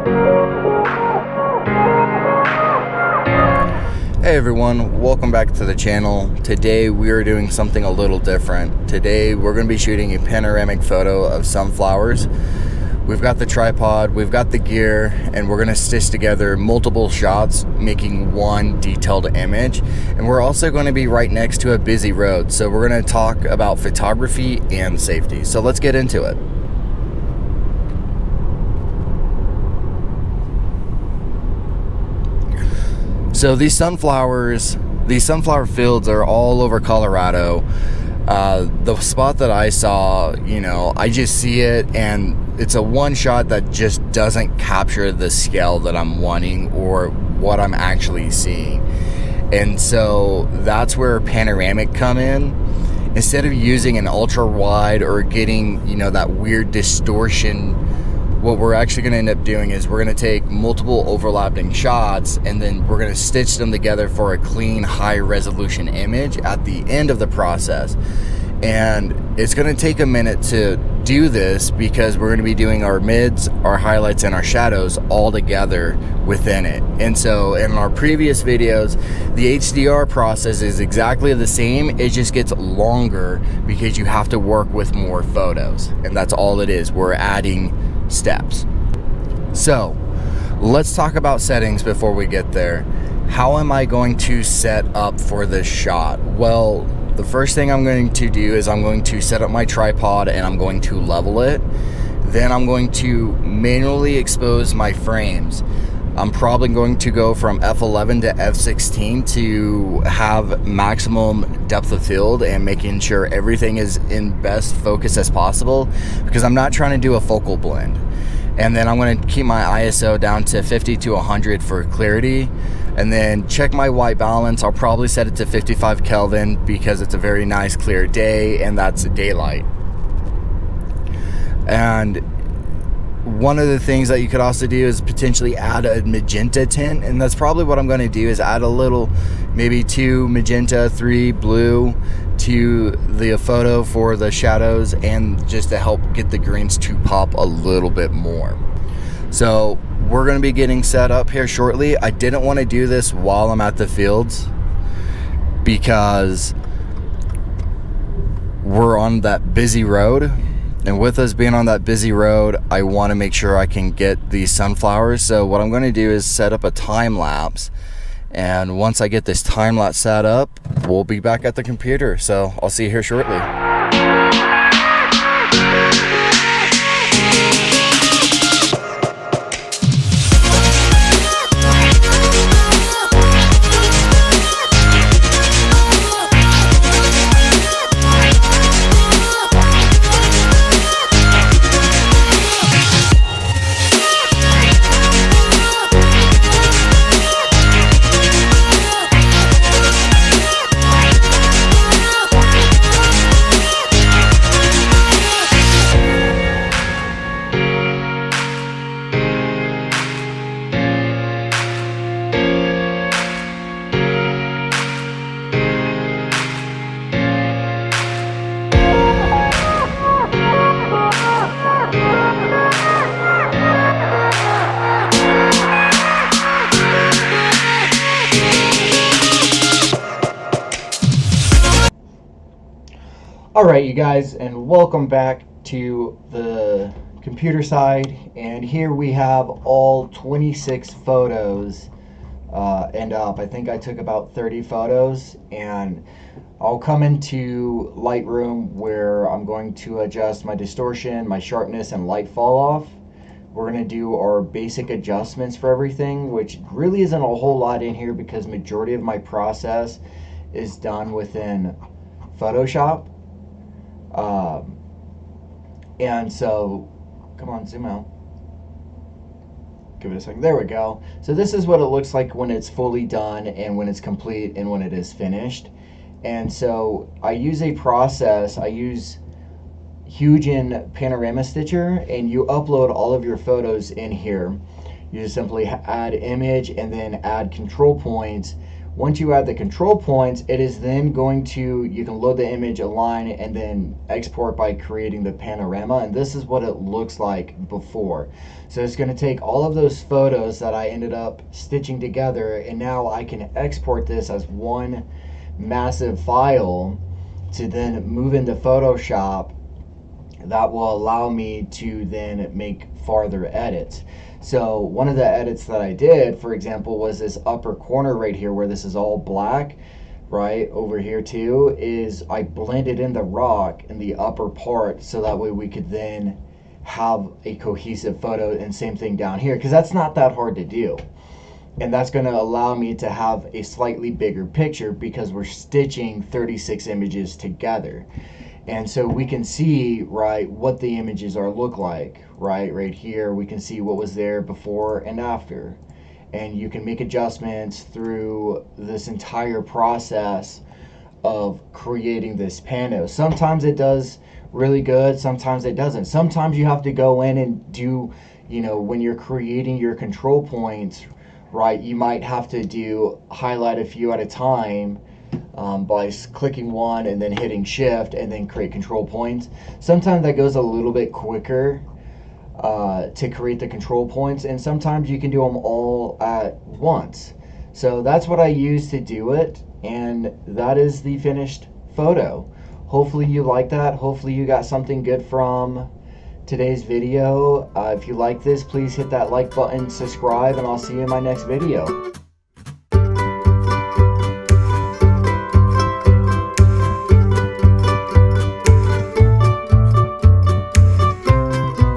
Hey everyone, welcome back to the channel. Today we are doing something a little different. Today we're going to be shooting a panoramic photo of sunflowers. We've got the tripod, we've got the gear, and we're going to stitch together multiple shots, making one detailed image. And we're also going to be right next to a busy road, so we're going to talk about photography and safety. So let's get into it. So these sunflower fields are all over Colorado. The spot that I saw, I just see it, and it's a one shot that just doesn't capture the scale that I'm wanting or what I'm actually seeing. And so that's where panoramic come in. Instead of using an ultra wide or getting, that weird distortion, what we're actually going to end up doing is we're going to take multiple overlapping shots and then we're going to stitch them together for a clean, high resolution image at the end of the process. And it's going to take a minute to do this because we're going to be doing our mids, our highlights, and our shadows all together within it. And so in our previous videos, the HDR process is exactly the same. It just gets longer because you have to work with more photos. And that's all it is. We're adding steps. So let's talk about settings before we get there. How am I going to set up for this shot? Well, the first thing I'm going to do is I'm going to set up my tripod and I'm going to level it. Then I'm going to manually expose my frames. I'm probably going to go from F11 to F16 to have maximum depth of field and making sure everything is in best focus as possible because I'm not trying to do a focal blend. And then I'm going to keep my ISO down to 50 to 100 for clarity. And then check my white balance. I'll probably set it to 55 Kelvin because it's a very nice clear day and that's daylight. And one of the things that you could also do is potentially add a magenta tint, and that's probably what I'm going to do is add a little, maybe 2 magenta, 3 blue to the photo for the shadows and just to help get the greens to pop a little bit more. So we're going to be getting set up here shortly. I didn't want to do this while I'm at the fields because we're on that busy road. And with us being on that busy road, I want to make sure I can get these sunflowers. So what I'm going to do is set up a time lapse. And once I get this time lapse set up, we'll be back at the computer. So I'll see you here shortly. Alright, you guys, and welcome back to the computer side. And here we have all 26 photos end up. I think I took about 30 photos, and I'll come into Lightroom where I'm going to adjust my distortion, my sharpness, and light fall off. We're going to do our basic adjustments for everything, which really isn't a whole lot in here because majority of my process is done within Photoshop. And so, come on, zoom out. Give it a second. There we go. So this is what it looks like when it's fully done and when it's complete and when it is finished. And so I use a process. I use Hugen Panorama Stitcher, and you upload all of your photos in here. You just simply add image and then add control points Once you add the control points, it is then going to, you can load the image, align it, and then export by creating the panorama. And this is what it looks like before. So it's going to take all of those photos that I ended up stitching together, and now I can export this as one massive file to then move into Photoshop. That will allow me to then make farther edits. So one of the edits that I did, for example, was this upper corner right here where this is all black, right over here too, is I blended in the rock in the upper part so that way we could then have a cohesive photo, and same thing down here, because that's not that hard to do. And that's going to allow me to have a slightly bigger picture because we're stitching 36 images together. And so we can see, right, what the images are look like, right here. We can see what was there before and after. And you can make adjustments through this entire process of creating this pano. Sometimes it does really good, sometimes it doesn't. Sometimes you have to go in and do, you know, when you're creating your control points, right, you might have to highlight a few at a time, by clicking one and then hitting shift and then create control points. Sometimes that goes a little bit quicker to create the control points, and sometimes you can do them all at once. So that's what I use to do it, and that is the finished photo. Hopefully you like that. Hopefully you got something good from today's video. If you like this, please hit that like button, subscribe, and I'll see you in my next video.